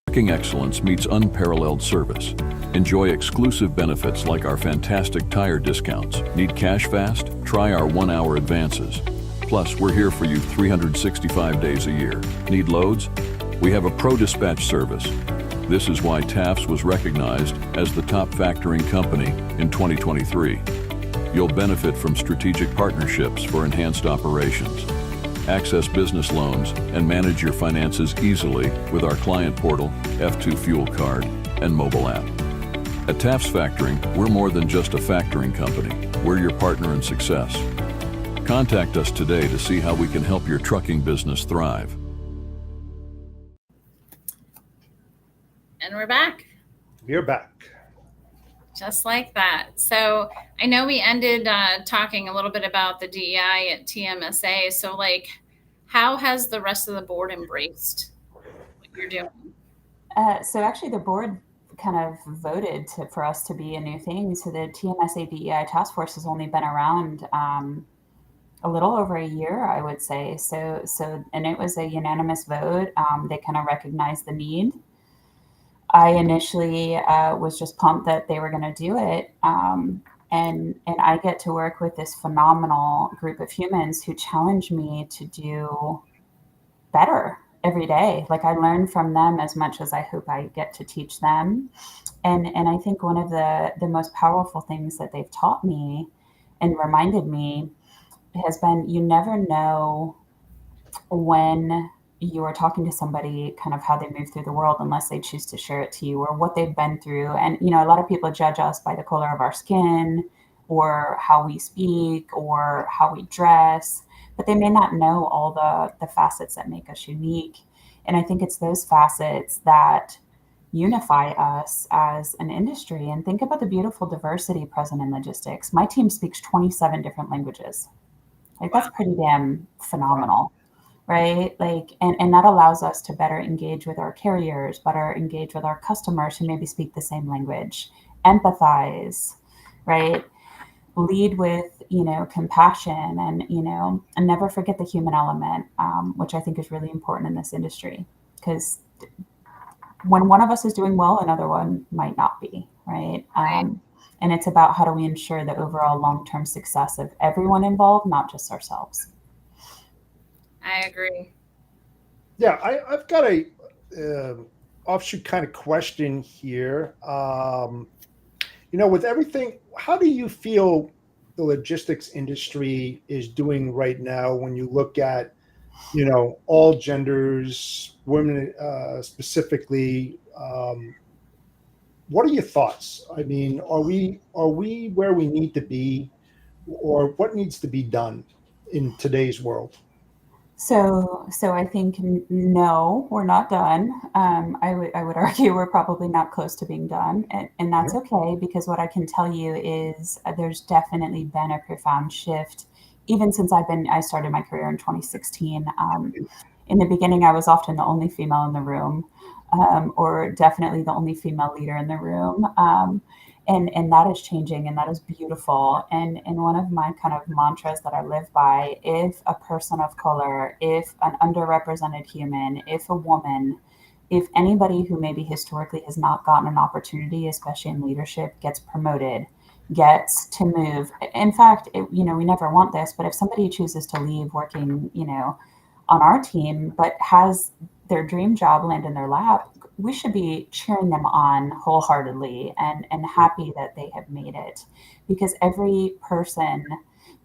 Trucking excellence meets unparalleled service. Enjoy exclusive benefits like our fantastic tire discounts. Need cash fast? Try our 1-hour advances. Plus, we're here for you 365 days a year. Need loads? We have a pro dispatch service. This is why TAFS was recognized as the top factoring company in 2023. You'll benefit from strategic partnerships for enhanced operations. Access business loans and manage your finances easily with our client portal, F2 Fuel Card, and mobile app. At TAFS Factoring, we're more than just a factoring company. We're your partner in success. Contact us today to see how we can help your trucking business thrive. And we're back. We're back. Just like that. So I know we ended talking a little bit about the DEI at TMSA. So how has the rest of the board embraced what you're doing? So actually the board kind of voted for us to be a new thing. So the TMSA DEI task force has only been around a little over a year, I would say. So and it was a unanimous vote. They kind of recognized the need. I initially was just pumped that they were going to do it. And I get to work with this phenomenal group of humans who challenge me to do better every day. I learn from them as much as I hope I get to teach them. And I think one of the most powerful things that they've taught me and reminded me has been, you never know when you are talking to somebody kind of how they move through the world unless they choose to share it to you or what they've been through. And, a lot of people judge us by the color of our skin or how we speak or how we dress, but they may not know all the facets that make us unique. And I think it's those facets that unify us as an industry. And think about the beautiful diversity present in logistics. My team speaks 27 different languages. That's pretty damn phenomenal. Right? And that allows us to better engage with our carriers, better engage with our customers who maybe speak the same language. empathize, right? Lead with, compassion, and never forget the human element, which I think is really important in this industry, because when one of us is doing well, another one might not be, right? Right. And it's about how do we ensure the overall long-term success of everyone involved, not just ourselves. I agree. Yeah, I've got a offshoot kind of question here. With everything, how do you feel the logistics industry is doing right now when you look at, all genders, women specifically? What are your thoughts? I mean, are we where we need to be, or what needs to be done in today's world? So I think no, we're not done. I would argue we're probably not close to being done, and that's Mhm. okay, because what I can tell you is there's definitely been a profound shift, even since I started my career in 2016. In the beginning, I was often the only female in the room, or definitely the only female leader in the room. And that is changing, and that is beautiful. And one of my kind of mantras that I live by: if a person of color, if an underrepresented human, if a woman, if anybody who maybe historically has not gotten an opportunity, especially in leadership, gets promoted, gets to move. In fact, we never want this, but if somebody chooses to leave working, on our team, but has their dream job land in their lap, we should be cheering them on wholeheartedly, and happy that they have made it. Because every person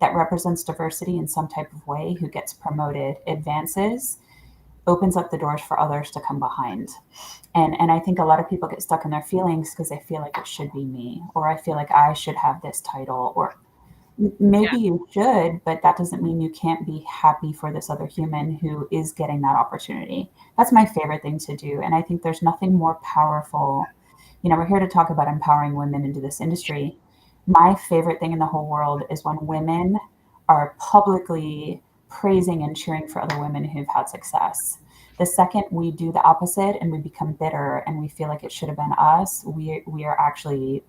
that represents diversity in some type of way who gets promoted advances, opens up the doors for others to come behind. And I think a lot of people get stuck in their feelings because they feel like it should be me, or I feel like I should have this title, or Yeah. maybe you should, but that doesn't mean you can't be happy for this other human who is getting that opportunity. That's my favorite thing to do. And I think there's nothing more powerful. We're here to talk about empowering women into this industry. My favorite thing in the whole world is when women are publicly praising and cheering for other women who've had success. The second we do the opposite and we become bitter and we feel like it should have been us, we are actually,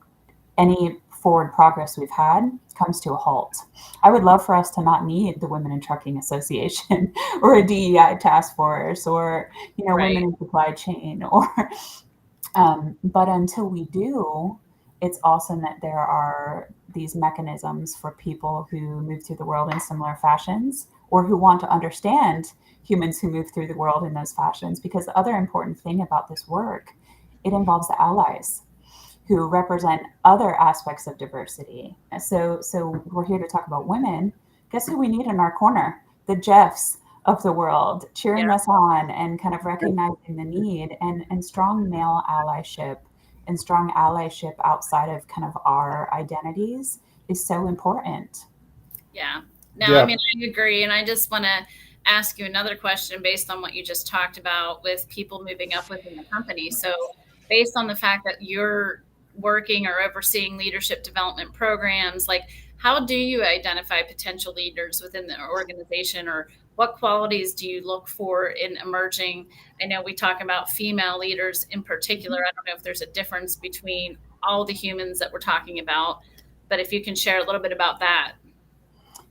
any forward progress we've had comes to a halt. I would love for us to not need the Women in Trucking Association or a DEI task force, or women Right. in supply chain, or but until we do, it's awesome that there are these mechanisms for people who move through the world in similar fashions, or who want to understand humans who move through the world in those fashions. Because the other important thing about this work, it involves the allies who represent other aspects of diversity. So we're here to talk about women. Guess who we need in our corner? The Jeffs of the world, Yeah. cheering us on and kind of recognizing the need, and strong male allyship and strong allyship outside of kind of our identities is so important. Yeah. No, I Yeah. mean, I agree. And I just want to ask you another question based on what you just talked about with people moving up within the company. So, based on the fact that you're working or overseeing leadership development programs, like how do you identify potential leaders within the organization, or what qualities do you look for in emerging? I know we talk about female leaders in particular. I don't know if there's a difference between all the humans that we're talking about, but if you can share a little bit about that.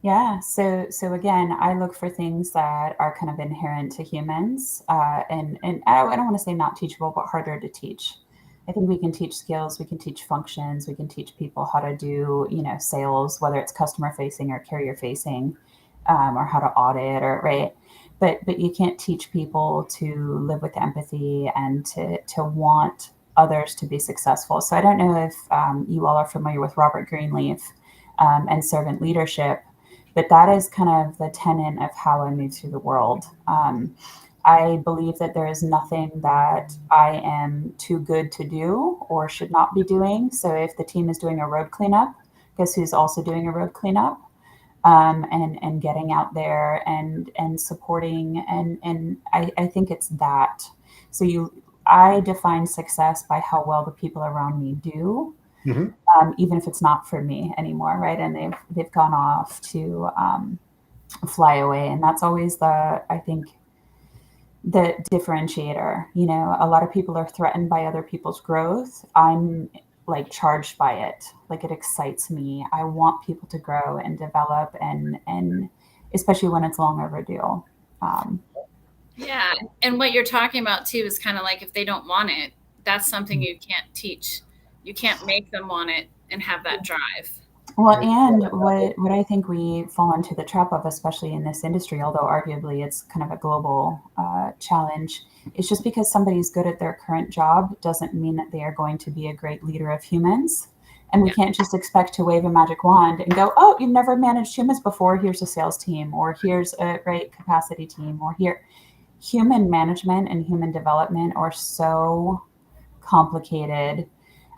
Yeah, so again, I look for things that are kind of inherent to humans, and I don't want to say not teachable, but harder to teach. I think we can teach skills, we can teach functions, we can teach people how to do, sales, whether it's customer facing or carrier facing, or how to audit, or right. But you can't teach people to live with empathy and to want others to be successful. So I don't know if you all are familiar with Robert Greenleaf, and servant leadership, but that is kind of the tenet of how I move through the world. I believe that there is nothing that I am too good to do or should not be doing. So if the team is doing a road cleanup, guess who's also doing a road cleanup? And getting out there and supporting, and I think it's that. I define success by how well the people around me do, Hmm. even if it's not for me anymore, right? And they've gone off to fly away, and that's always I think the differentiator. A lot of people are threatened by other people's growth. I'm like charged by it. Like it excites me. I want people to grow and develop, and especially when it's long overdue. Um, Yeah. And what you're talking about too is kind of like if they don't want it, that's something you can't teach. You can't make them want it and have that drive. well, and what I think we fall into the trap of, especially in this industry, although arguably it's kind of a global challenge, is just because somebody's good at their current job doesn't mean that they are going to be a great leader of humans. And we Yeah. can't just expect to wave a magic wand and go, oh, you've never managed humans before. Here's a sales team, or here's a great capacity team, or here. Human management and human development are so complicated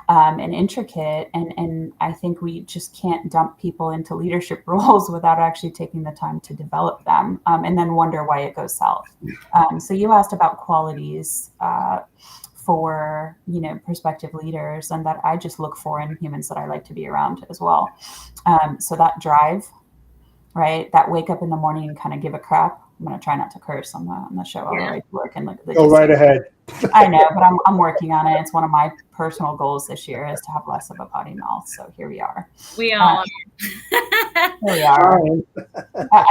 and intricate, and I think we just can't dump people into leadership roles without actually taking the time to develop them, and then wonder why it goes south. So you asked about qualities for prospective leaders, and that I just look for in humans that I like to be around as well. So that drive, right? That wake up in the morning and kind of give a crap. I'm going to try not to curse on the show. I'll write work and look at the Go right ahead. I know, but I'm working on it. It's one of my personal goals this year is to have less of a potty mouth. So here we are. We all Here we are.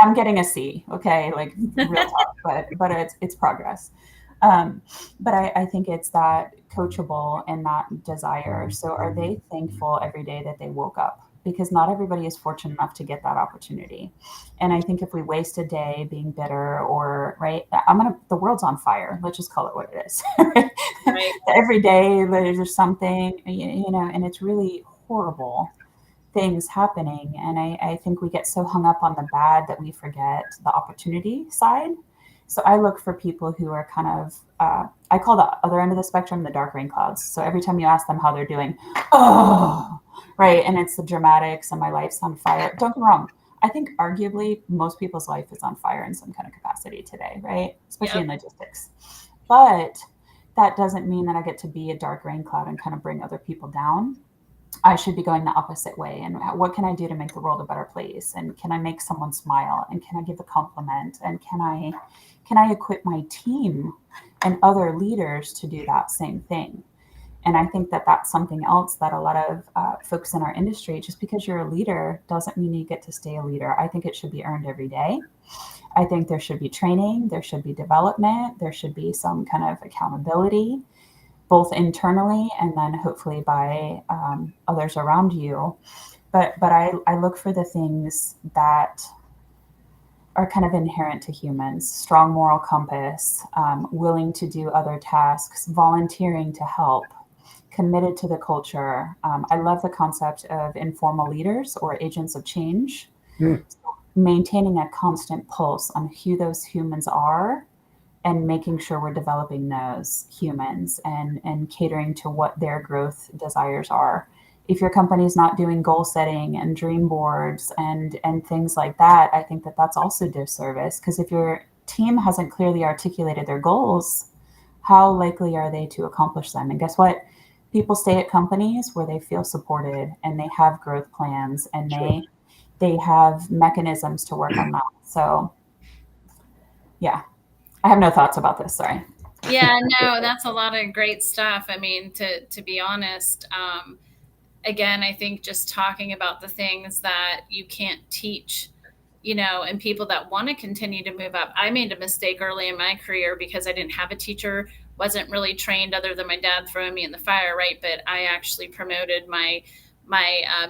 I'm getting a C. Okay, like real talk, but it's progress. But I think it's that coachable and that desire. So are they thankful every day that they woke up? Because not everybody is fortunate enough to get that opportunity. And I think if we waste a day being bitter or right, the world's on fire. Let's just call it what it is. right. Every day there's something, and it's really horrible things happening. And I think we get so hung up on the bad that we forget the opportunity side. So I look for people who are kind of, I call the other end of the spectrum the dark rain clouds. So every time you ask them how they're doing, oh, right. And it's the dramatics and my life's on fire. Don't get me wrong. I think arguably most people's life is on fire in some kind of capacity today, right? Especially in logistics. But that doesn't mean that I get to be a dark rain cloud and kind of bring other people down. I should be going the opposite way. And what can I do to make the world a better place? And can I make someone smile? And can I give a compliment? And can I equip my team and other leaders to do that same thing? And I think that that's something else that a lot of folks in our industry, just because you're a leader doesn't mean you get to stay a leader. I think it should be earned every day. I think there should be training, there should be development, there should be some kind of accountability, both internally and then hopefully by others around you. But I look for the things that are kind of inherent to humans: strong moral compass, willing to do other tasks, volunteering to help, committed to the culture. I love the concept of informal leaders or agents of change. So maintaining a constant pulse on who those humans are and making sure we're developing those humans and catering to what their growth desires are. If your company is not doing goal setting and dream boards and things like that, I think that that's also disservice, because if your team hasn't clearly articulated their goals, how likely are they to accomplish them? And guess what? People stay at companies where they feel supported and they have growth plans and they have mechanisms to work on that. So yeah, I have no thoughts about this. Sorry. Yeah, no, that's a lot of great stuff. I mean, to be honest, again, I think just talking about the things that you can't teach, and people that want to continue to move up. I made a mistake early in my career because I didn't have a teacher, wasn't really trained other than my dad throwing me in the fire, right? But I actually promoted my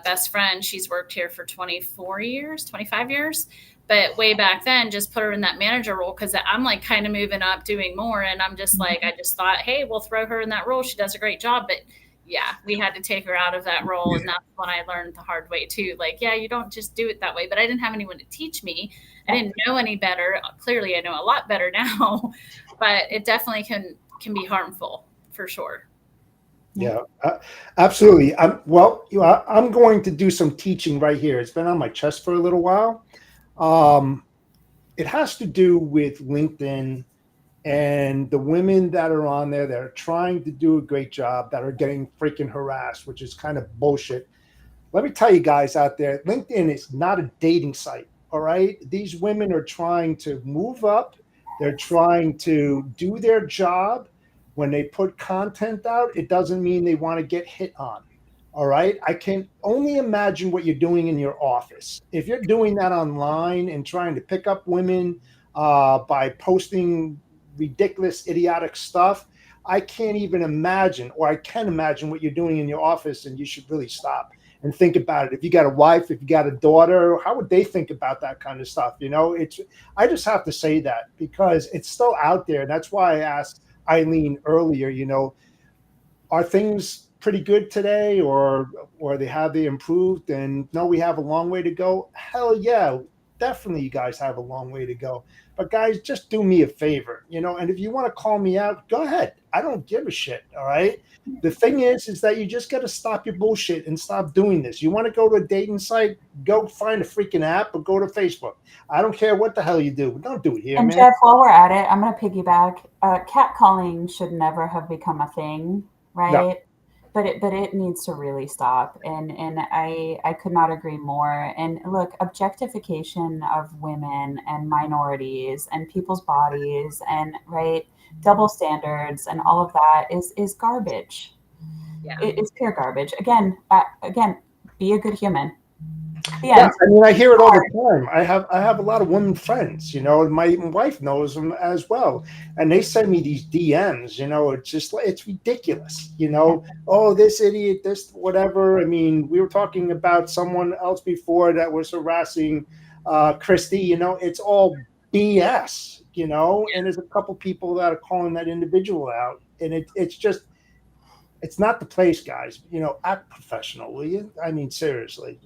best friend. She's worked here for 25 years. But way back then, just put her in that manager role because I'm like kind of moving up, doing more. And I'm just like, I just thought, hey, we'll throw her in that role. She does a great job. But yeah, we had to take her out of that role. And that's when I learned the hard way too. Like, yeah, you don't just do it that way. But I didn't have anyone to teach me. I didn't know any better. Clearly, I know a lot better now. But it definitely can be harmful for sure. Yeah, absolutely. I'm going to do some teaching right here. It's been on my chest for a little while. It has to do with LinkedIn and the women that are on there that are trying to do a great job that are getting freaking harassed, which is kind of bullshit. Let me tell you guys out there, LinkedIn is not a dating site. All right. These women are trying to move up. They're trying to do their job. When they put content out, it doesn't mean they want to get hit on. All right. I can only imagine what you're doing in your office. If you're doing that online and trying to pick up women by posting ridiculous, idiotic stuff, I can't even imagine, or I can imagine what you're doing in your office, and you should really stop and think about it. If you got a wife, if you got a daughter, how would they think about that kind of stuff? I just have to say that because it's still out there. That's why I asked Eileen earlier, are things pretty good today, or they improved? And no, we have a long way to go. Hell yeah, definitely you guys have a long way to go. But guys, just do me a favor, and if you want to call me out, go ahead. I don't give a shit. All right. The thing is that you just got to stop your bullshit and stop doing this. You want to go to a dating site, go find a freaking app or go to Facebook. I don't care what the hell you do, but don't do it here, And man. Jeff, while we're at it, I'm going to piggyback. Catcalling should never have become a thing, right? No. But it needs to really stop. And I could not agree more. And look, objectification of women and minorities and people's bodies and right double standards and all of that is garbage. Yeah. It's pure garbage. Again, be a good human. The Yeah, end. I mean, I hear it all the time. I have a lot of women friends, my wife knows them as well, and they send me these DMs. It's just like it's ridiculous. Oh, this idiot, this whatever. I mean, we were talking about someone else before that was harassing Christy. It's all BS. And there's a couple people that are calling that individual out, and it's just. It's not the place, guys. Act professional, will you? I mean, seriously.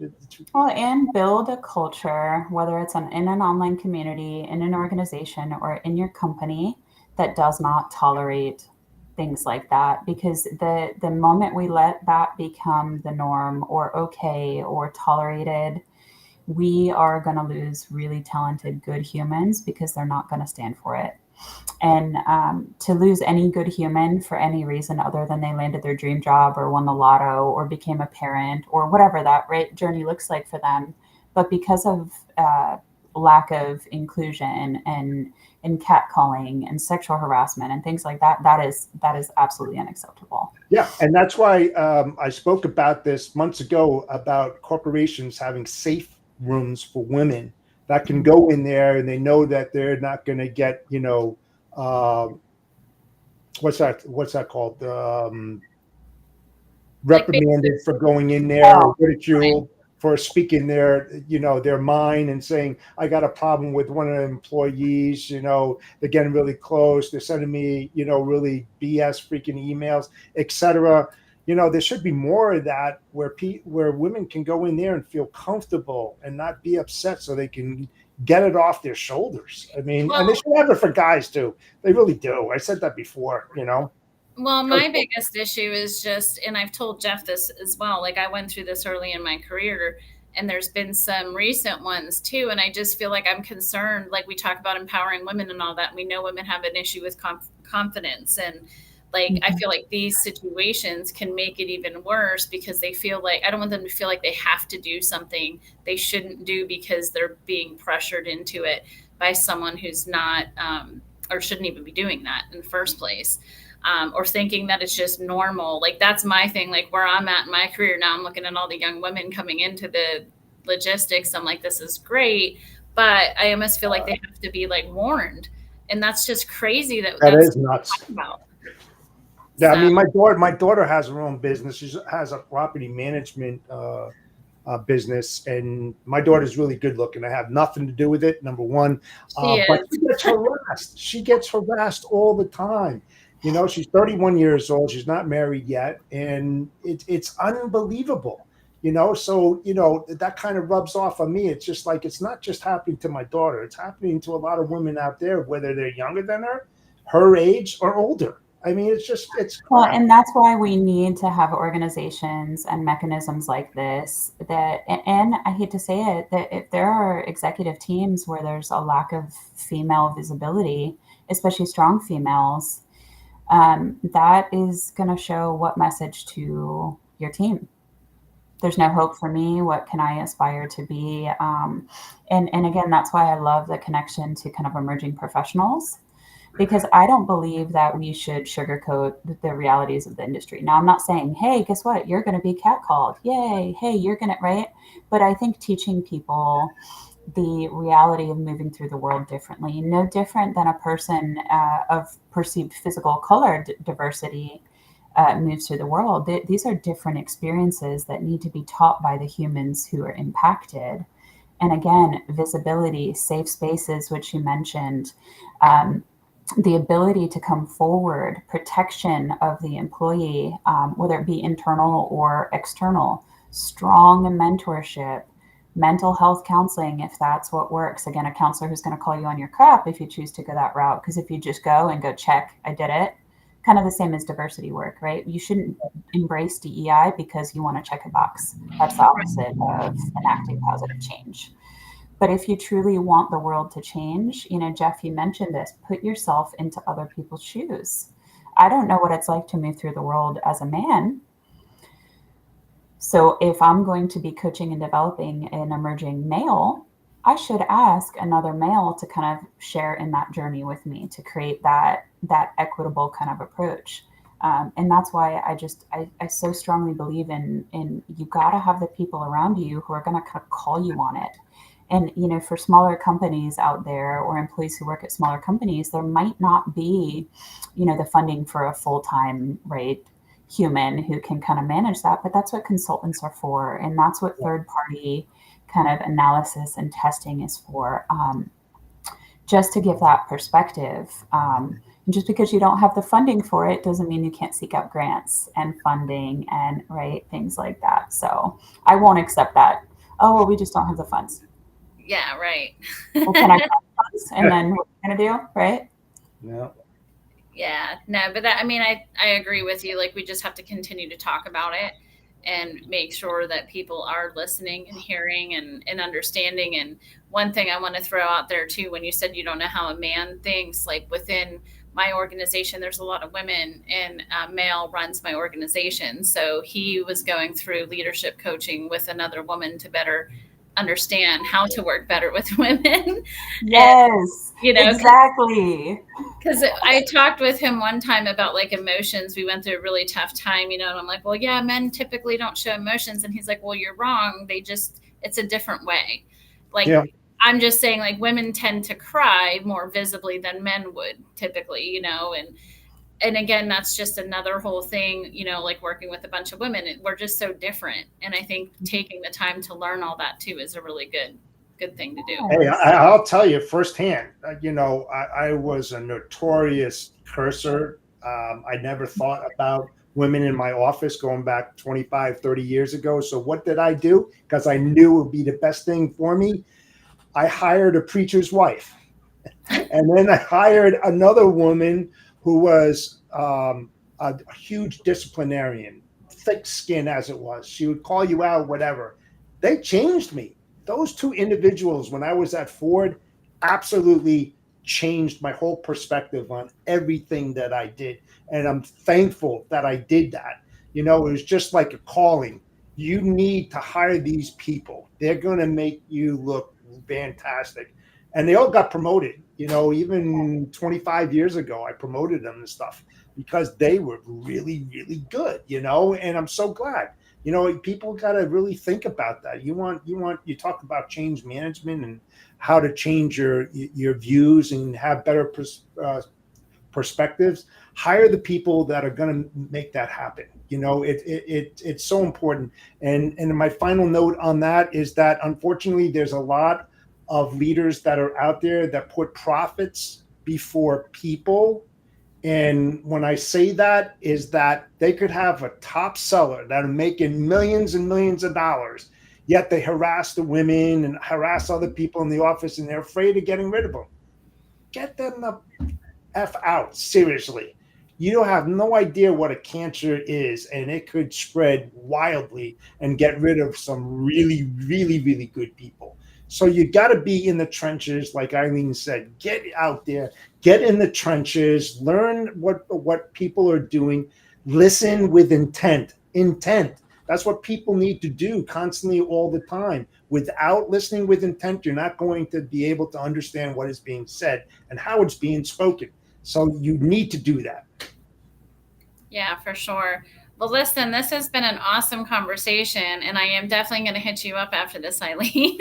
Well, and build a culture, whether it's in an online community, in an organization, or in your company, that does not tolerate things like that. Because the moment we let that become the norm or okay or tolerated, we are going to lose really talented, good humans because they're not going to stand for it. And to lose any good human for any reason other than they landed their dream job or won the lotto or became a parent or whatever that right journey looks like for them, but because of lack of inclusion and catcalling and sexual harassment and things like that, that is absolutely unacceptable. Yeah, and that's why I spoke about this months ago about corporations having safe rooms for women that can go in there and they know that they're not going to get, what's that called? Reprimanded for going in there, or ridiculed for speaking their mind and saying, I got a problem with one of the employees, they're getting really close. They're sending me, really BS freaking emails, etc. There should be more of that where women can go in there and feel comfortable and not be upset so they can get it off their shoulders. I mean, and they should have it for guys too. They really do. I said that before, Well, my biggest issue is just, and I've told Jeff this as well, like I went through this early in my career and there's been some recent ones too. And I just feel like I'm concerned, like we talk about empowering women and all that. And we know women have an issue with confidence. And like, I feel like these situations can make it even worse because they feel like, I don't want them to feel like they have to do something they shouldn't do because they're being pressured into it by someone who's not, or shouldn't even be doing that in the first place. Or thinking that it's just normal. Like that's my thing, like where I'm at in my career now, I'm looking at all the young women coming into the logistics. I'm like, this is great, but I almost feel like they have to be like warned. And that's just crazy. That is nuts. About. Yeah, so. I mean, my daughter has her own business. She has a property management business, and my daughter's really good looking. I have nothing to do with it, number one. But she gets harassed. She gets harassed all the time. She's 31 years old. She's not married yet, and it's unbelievable. So that kind of rubs off on me. It's just like it's not just happening to my daughter. It's happening to a lot of women out there, whether they're younger than her age, or older. I mean, it's well, and that's why we need to have organizations and mechanisms like this that, and I hate to say it, that if there are executive teams where there's a lack of female visibility, especially strong females, that is going to show what message to your team. There's no hope for me. What can I aspire to be? And again, that's why I love the connection to kind of emerging professionals, because I don't believe that we should sugarcoat the realities of the industry. Now, I'm not saying, hey, guess what? You're going to be catcalled. Yay. Hey, you're going to, right? But I think teaching people the reality of moving through the world differently, no different than a person of perceived physical color diversity moves through the world. These are different experiences that need to be taught by the humans who are impacted. And again, visibility, safe spaces, which you mentioned, the ability to come forward, protection of the employee, whether it be internal or external, strong mentorship, mental health counseling, if that's what works. Again, a counselor who's going to call you on your crap if you choose to go that route. Because if you just go and go check, I did it, kind of the same as diversity work, right? You shouldn't embrace DEI because you want to check a box. That's the opposite of enacting positive change. But if you truly want the world to change, Jeff, you mentioned this, put yourself into other people's shoes. I don't know what it's like to move through the world as a man. So if I'm going to be coaching and developing an emerging male, I should ask another male to kind of share in that journey with me to create that equitable kind of approach. And that's why I so strongly believe in you got to have the people around you who are going to kind of call you on it. And, for smaller companies out there or employees who work at smaller companies, there might not be, the funding for a full-time, right, human who can kind of manage that. But that's what consultants are for. And that's what third-party kind of analysis and testing is for, just to give that perspective. Just because you don't have the funding for it doesn't mean you can't seek out grants and funding and things like that. So I won't accept that. Oh, well, we just don't have the funds. Yeah, right. Well, can I find funds? And then what are you going to do, right? Yeah. Yeah, no, but I agree with you. Like, we just have to continue to talk about it and make sure that people are listening and hearing and understanding. And one thing I want to throw out there too, when you said you don't know how a man thinks, like within my organization, there's a lot of women, and a male runs my organization. So he was going through leadership coaching with another woman to better understand how to work better with women. Yes, And, exactly. Because I talked with him one time about like emotions. We went through a really tough time, and I'm like, well, yeah, men typically don't show emotions. And he's like, well, you're wrong. It's a different way. Like, yeah. I'm just saying, like, women tend to cry more visibly than men would typically, and again, that's just another whole thing, like working with a bunch of women, we're just so different. And I think taking the time to learn all that too is a really good thing to do. Hey, I'll tell you firsthand, I was a notorious cursor. I never thought about women in my office going back 25, 30 years ago. So what did I do? Because I knew it would be the best thing for me. I hired a preacher's wife. And then I hired another woman who was a huge disciplinarian, thick skin as it was. She would call you out, whatever. They changed me. Those two individuals, when I was at Ford, absolutely changed my whole perspective on everything that I did. And I'm thankful that I did that. It was just like a calling. You need to hire these people. They're going to make you look fantastic. And they all got promoted. Even 25 years ago, I promoted them and stuff because they were really, really good, and I'm so glad. People got to really think about that. You talk about change management and how to change your views and have better perspectives. Hire the people that are going to make that happen. It's so important. And my final note on that is that unfortunately, there's a lot of leaders that are out there that put profits before people. And when I say that is that they could have a top seller that are making millions and millions of dollars, yet they harass the women and harass other people in the office, and they're afraid of getting rid of them. Get them the F out, seriously. You have no idea what a cancer is, and it could spread wildly and get rid of some really, really, really good people. So you got to be in the trenches, like Eileen said. Get out there, get in the trenches, learn what people are doing, listen with intent. That's what people need to do constantly all the time. Without listening with intent, you're not going to be able to understand what is being said and how it's being spoken. So you need to do that. Yeah, for sure. Well, listen, this has been an awesome conversation, and I am definitely going to hit you up after this, Eileen,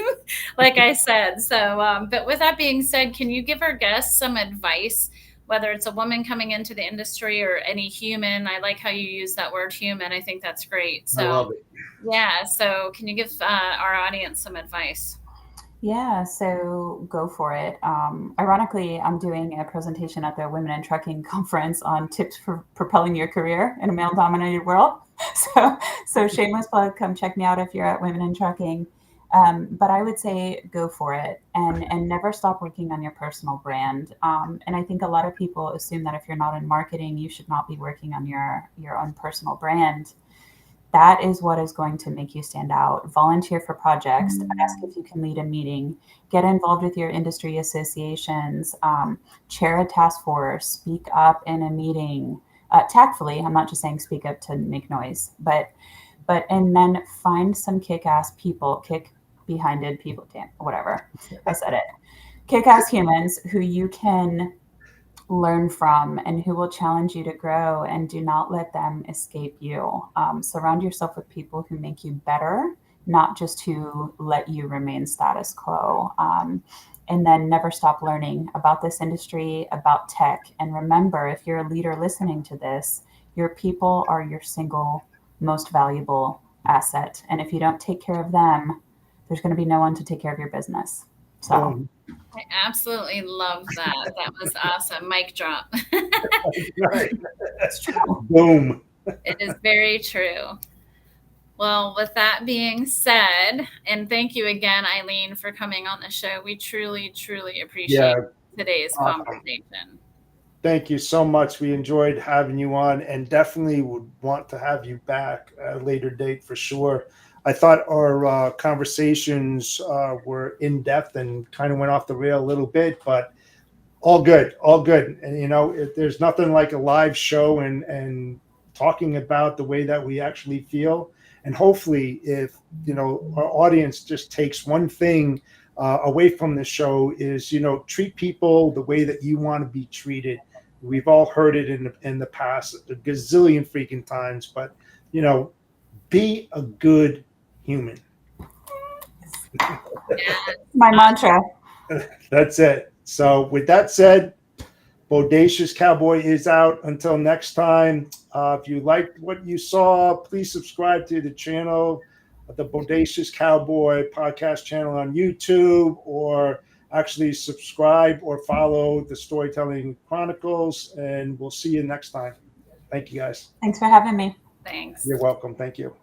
like I said. So, but with that being said, can you give our guests some advice, whether it's a woman coming into the industry or any human? I like how you use that word human. I think that's great. I love So, it. yeah. So, can you give our audience some advice? Yeah, so go for it. Ironically, I'm doing a presentation at the Women in Trucking conference on tips for propelling your career in a male-dominated world. So shameless plug, come check me out if you're at Women in Trucking. But I would say go for it and never stop working on your personal brand. And I think a lot of people assume that if you're not in marketing, you should not be working on your own personal brand. That is what is going to make you stand out. Volunteer for projects, ask if you can lead a meeting, get involved with your industry associations, chair a task force, speak up in a meeting, tactfully. I'm not just saying speak up to make noise, and then find some kick-ass people, kick behind people, damn, whatever, I said it. Kick-ass humans who you can learn from and who will challenge you to grow, and do not let them escape you. Surround yourself with people who make you better, not just who let you remain status quo. And then never stop learning about this industry, about tech. And remember, if you're a leader listening to this, your people are your single most valuable asset. And if you don't take care of them, there's going to be no one to take care of your business. So. I absolutely love that. That was awesome. Mic drop. Right. It's true. Boom. It is very true. Well, with that being said, and thank you again, Eileen, for coming on the show. We truly, truly appreciate today's conversation. Thank you so much. We enjoyed having you on, and definitely would want to have you back at a later date for sure. I thought our conversations were in depth and kind of went off the rail a little bit, but all good, all good. And there's nothing like a live show and talking about the way that we actually feel. And hopefully, if our audience just takes one thing away from the show, is treat people the way that you want to be treated. We've all heard it in the past a gazillion freaking times, but be a good human. My mantra. That's it. So with that said, Bodacious Cowboy is out. Until next time, if you liked what you saw, please subscribe to the channel, the Bodacious Cowboy podcast channel on YouTube, or actually subscribe or follow the Storytelling Chronicles, and we'll see you next time. Thank you, guys. Thanks for having me. Thanks. You're welcome. Thank you.